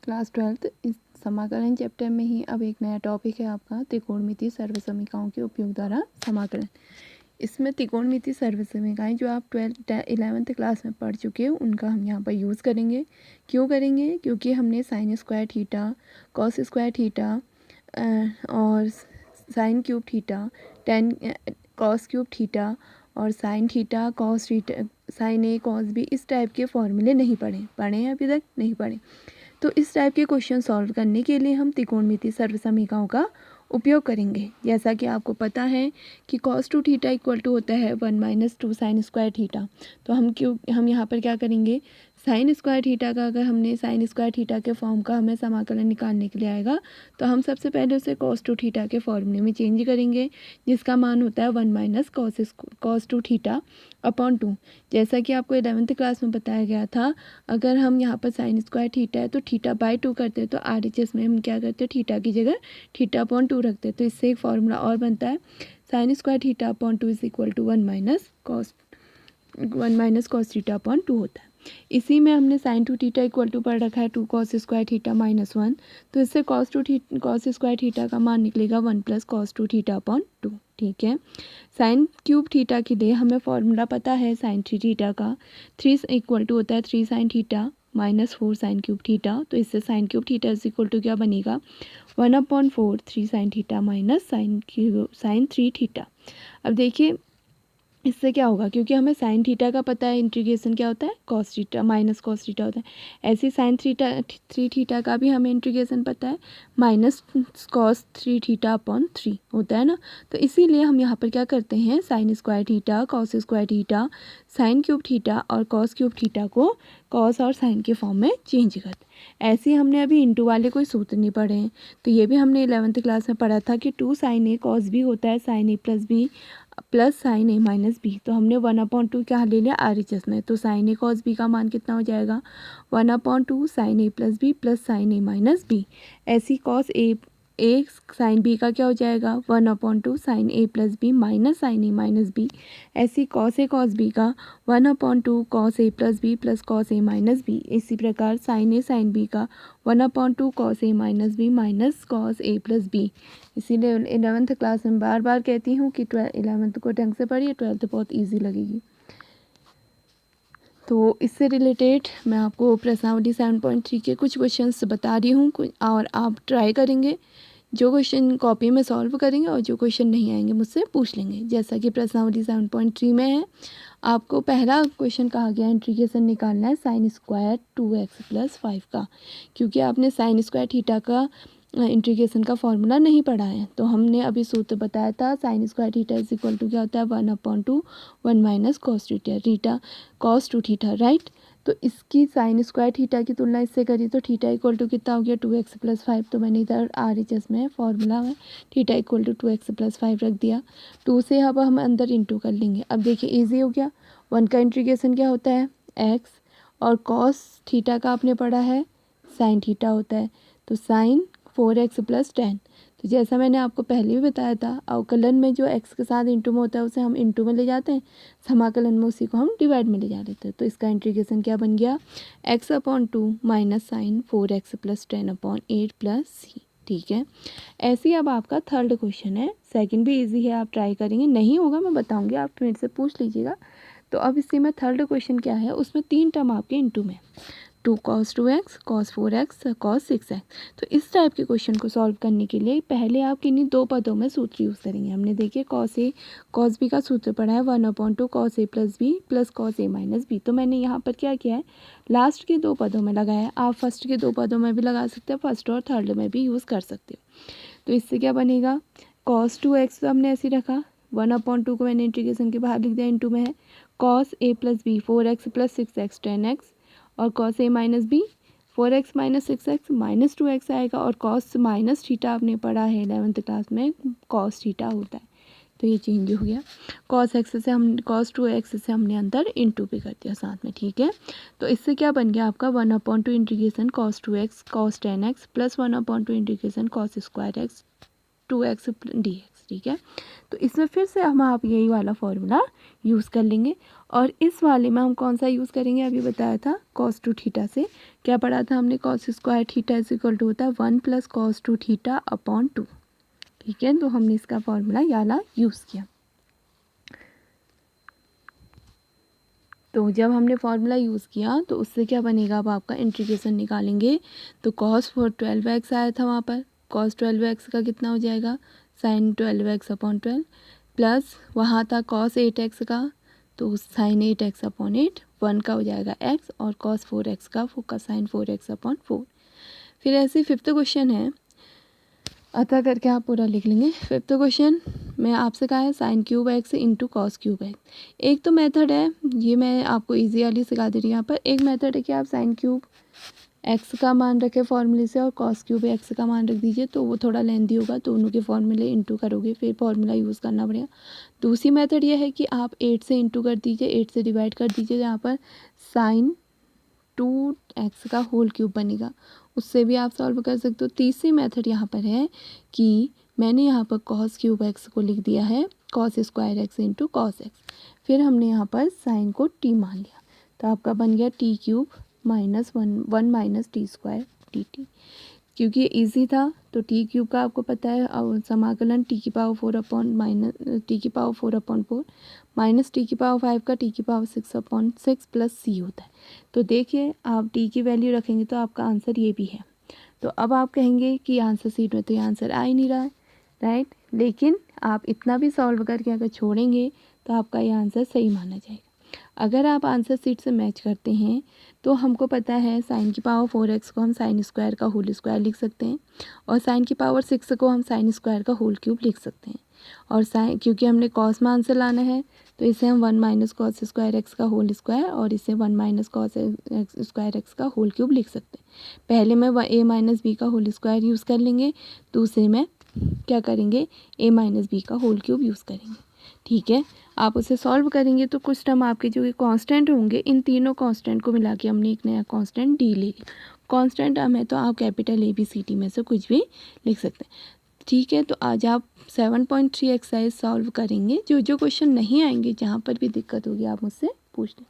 Class 12th इस समाकलन chapter में ही अब एक नया टॉपिक है आपका त्रिकोणमितीय सर्वसमीकरणों के उपयोग द्वारा समाकलन। इसमें त्रिकोणमितीय सर्वसमीकरण जो आप 11th क्लास में पढ़ चुके हो उनका हम यहाँ पर यूज़ करेंगे। क्यों करेंगे? क्योंकि हमने sine square theta, cos square theta और sine cube theta, ten cos cube theta और sine theta, cos theta, sine A cos B, इस टाइप के फॉर्मूले नहीं पढ़े हैं अभी तक नहीं पढ़े। तो इस टाइप के क्वेश्चन सॉल्व करने के लिए हम त्रिकोणमितीय सर्वसमीकरणों का उपयोग करेंगे। जैसा कि आपको पता है कि cos 2 थीटा इक्वल टू होता है 1 - 2 साइन स्क्वायर थीटा। तो हम यहाँ पर क्या करेंगे, साइन स्क्वायर थीटा का अगर हमने साइन स्क्वायर थीटा के फॉर्म का हमें समाकलन निकालने के लिए आएगा तो हम सबसे पहले उसे cos 2 थीटा के फॉर्मूले में चेंज करेंगे, जिसका मान होता है 1 - cos 2 थीटा अपॉन 2। जैसा कि आपको 11th क्लास में बताया गया था, अगर हम यहाँ पर साइन स्क्वायर थीटा है तो थीटा बाई 2 करते हैं, तो RHS में हम क्या करते हैं, थीटा की जगह थीटा अपॉन 2 रखते हैं। तो इससे एक फॉर्मूला और बनता है, sine square theta upon 2 is equal to 1 - cos theta upon 2 होता है। इसी में हमने साइन 2 थीटा इक्वल टू पढ़ रखा है 2 cos स्क्वायर थीटा -1, तो इससे cos स्क्वायर थीटा का मान निकलेगा 1 + cos 2 थीटा अपॉन 2। ठीक है। साइन क्यूब थीटा के लिए हमें फॉर्मूला पता है साइन 3 थीटा का, 3 इक्वल टू होता है 3 sine theta -4 sine cube theta. तो इससे sine cube theta is equal to क्या बनेगा, 1/4 3 sine theta minus sine 3 theta. अब देखिए इससे क्या होगा, क्योंकि हमें साइन थीटा का पता है इंटीग्रेशन क्या होता है, cos theta minus cos theta होता है। ऐसे साइन 3 थीटा का भी हमें इंटीग्रेशन पता है, माइनस कॉस 3 थीटा अपॉन 3 होता है ना। तो इसीलिए हम यहाँ पर क्या करते हैं, sign square theta, cos square theta, sign cube theta और कॉस क्यूब थीटा को कॉस और साइन के फॉर्म में चेंज करते हैं। ऐसे ही हमने अभी इंटू वाले कोई सूत्र नहीं पढ़े हैं, तो ये भी हमने 11th क्लास में पढ़ा था कि 2 साइन ए कॉस बी होता है साइन ए प्लस बी प्लस साइन ए माइनस बी। तो हमने 1/2 क्या ले लिया RHS में, तो साइन ए कॉस बी का मान कितना हो जाएगा, 1/2 साइन ए प्लस बी प्लस साइन ए माइनस बी। ऐसी कॉस ए साइन बी का क्या हो जाएगा, 1/2 साइन ए प्लस बी माइनस साइन ए माइनस बी। ऐसी कॉस ए कॉस बी का 1/2 cos A plus B plus cos A minus B. इसी प्रकार sign ए sine B का 1/2 cos A minus B minus cos A plus B. इसीलिए 11th class में बार बार कहती हूँ कि 11th को ढंग से पढ़िए, 12th बहुत ईजी लगेगी। तो इससे रिलेटेड मैं आपको प्रश्नावली 7.3 के कुछ क्वेश्चंस बता रही हूँ और आप ट्राई करेंगे, जो क्वेश्चन कॉपी में सॉल्व करेंगे और जो क्वेश्चन नहीं आएंगे मुझसे पूछ लेंगे। जैसा कि प्रश्नावली 7.3 में है, आपको पहला क्वेश्चन कहा गया इंटीग्रेशन निकालना है साइन स्क्वायर 2x + 5 का, क्योंकि आपने साइन स्क्वायर थीटा का इंटीग्रेशन का फॉर्मूला नहीं पढ़ा है। तो हमने अभी सूत्र बताया था, sine square theta is equal to क्या होता है, 1/2 1 - cos theta cos 2 theta, right. तो इसकी साइन स्क्वायर थीटा की तुलना इससे करी तो थीटा इक्वल टू कितना हो गया, 2x + 5। तो मैंने इधर RHS में फॉर्मूला में थीटा इक्वल टू 2x + 5 रख दिया। 2 से अब हम अंदर इंटू कर लेंगे। अब देखिए ईजी हो गया, 1 का इंटीग्रेशन क्या होता है x, और कॉस थीटा का आपने पढ़ा है साइन थीटा होता है, तो साइन 4x + 10। तो जैसा मैंने आपको पहले भी बताया था, अवकलन में जो x के साथ इंटू में होता है उसे हम इंटू में ले जाते हैं, समाकलन में उसी को हम डिवाइड में ले जा लेते हैं। तो इसका इंटीग्रेशन क्या बन गया, x/2 minus sign 4x + 10/8 + c। ठीक है। ऐसे ही अब आपका थर्ड क्वेश्चन है, सेकंड भी इजी है, आप ट्राई करेंगे, नहीं होगा मैं बताऊंगी, आप मेरे से पूछ लीजिएगा। तो अब इससे में थर्ड क्वेश्चन क्या है, उसमें 3 टर्म आपके इंटू में, 2 cos 2x cos 4x cos 6x। तो इस टाइप के क्वेश्चन को सॉल्व करने के लिए पहले आप किन्हीं 2 पदों में सूत्र यूज़ करेंगे। हमने देखिए cos a cos b का सूत्र पढ़ा है 1/2 cos a + b plus cos a minus b। तो मैंने यहाँ पर क्या किया है, लास्ट के 2 पदों में लगाया। आप फर्स्ट के 2 पदों में भी लगा सकते हैं, फर्स्ट और थर्ड में भी यूज़ कर सकते हो। तो इससे क्या बनेगा, cos 2x तो हमने ऐसे रखा, 1/2 को मैंने इंटीग्रेशन के बाहर लिख दिया, इंटू में है cos a + b 4x + 6x 10x, और cos a minus B 4x - 6x - 2x आएगा, और cos माइनस थीटा आपने पढ़ा है 11th क्लास में, cos थीटा होता है। तो ये चेंज हो गया, cos 2x से हमने अंदर इंटू भी कर दिया साथ में। ठीक है। तो इससे क्या बन गया आपका 1/2 integration cos 2x cos 10x plus 1/2 integration cos square x 2x dx। ठीक है। तो इसमें फिर से हम आप यही वाला फॉर्मूला यूज़ कर लेंगे, और इस वाले में हम कौन सा यूज़ करेंगे, अभी बताया था cos 2 थीटा से क्या पढ़ा था हमने, cos square theta is equal to होता है 1 प्लस cos 2 थीटा अपॉन 2। ठीक है, तो हमने इसका फॉर्मूला ये वाला यूज़ किया। तो जब हमने फार्मूला यूज़ किया तो उससे क्या बनेगा, अब आपका इंटीग्रेशन निकालेंगे तो cos 12x आया था वहाँ पर, cos 12x का कितना हो जाएगा sin 12x अपॉन 12 प्लस वहाँ था cos 8x का तो sin 8x अपॉन 8, 1 का हो जाएगा x और cos 4x का sin 4x अपॉन 4। फिर ऐसे फिफ्थ क्वेश्चन है, अतः करके आप पूरा लिख लेंगे। फिफ्थ क्वेश्चन में आपसे कहा है sine cube x into cos cube x. एक तो मेथड है, ये मैं आपको इजी वाली सिखा दे रही हूँ यहाँ पर। एक मेथड है कि आप साइन क्यूब एक्स का मान रखें फॉर्मूले से और कॉस क्यूब एक्स का मान रख दीजिए, तो वो थोड़ा लेंदी होगा, दोनों के फॉर्मूले इंटू करोगे फिर फॉर्मूला यूज़ करना पड़ेगा। दूसरी मेथड ये है कि आप 8 से इंटू कर दीजिए, 8 से डिवाइड कर दीजिए, यहाँ पर साइन 2x का होल क्यूब बनेगा, उससे भी आप सॉल्व कर सकते हो। तीसरी मेथड यहाँ पर है कि मैंने यहाँ पर कॉस क्यूब एक्स को लिख दिया है cos square x into cos x, फिर हमने यहाँ पर साइन को टी मान लिया, तो आपका बन गया T cube minus one minus T square T T. क्योंकि ये ईजी था तो टी क्यूब का आपको पता है और समाकलन टी की पावर 4 अपॉन माइनस टी की पावर 4 अपॉन 4 माइनस टी की पावर 5 का टी की पावर 6 अपॉन 6 प्लस सी होता है। तो देखिए आप टी की वैल्यू रखेंगे तो आपका आंसर ये भी है। तो अब आप कहेंगे कि आंसर सीट में तो ये आंसर आ ही नहीं रहा है, राइट, लेकिन आप इतना भी सॉल्व करके अगर छोड़ेंगे तो आपका ये आंसर सही माना जाएगा। अगर आप आंसर सीट से मैच करते हैं तो हमको पता है साइन की पावर 4x को हम साइन स्क्वायर का होल स्क्वायर लिख सकते हैं और साइन की पावर 6 को हम साइन स्क्वायर का होल क्यूब लिख सकते हैं। और साइन, क्योंकि हमने कॉस में आंसर लाना है तो इसे हम 1 माइनस कॉस स्क्वायर एक्स का होल स्क्वायर और इसे 1 माइनस कॉस स्क्वायर एक्स का होल क्यूब लिख सकते हैं। पहले में a माइनस बी का होल स्क्वायर यूज़ कर लेंगे, दूसरे में क्या करेंगे a माइनस बी का होल क्यूब यूज़ करेंगे। ठीक है, आप उसे सॉल्व करेंगे तो कुछ टर्म आपके जो कांस्टेंट होंगे, इन तीनों कांस्टेंट को मिला के हमने एक नया कांस्टेंट डी ले लिया। कांस्टेंट टर्म है तो आप कैपिटल ABCD में से कुछ भी लिख सकते हैं। ठीक है, तो आज आप 7.3 एक्सरसाइज सॉल्व करेंगे। जो जो क्वेश्चन नहीं आएंगे, जहाँ पर भी दिक्कत होगी आप मुझसे पूछ लें।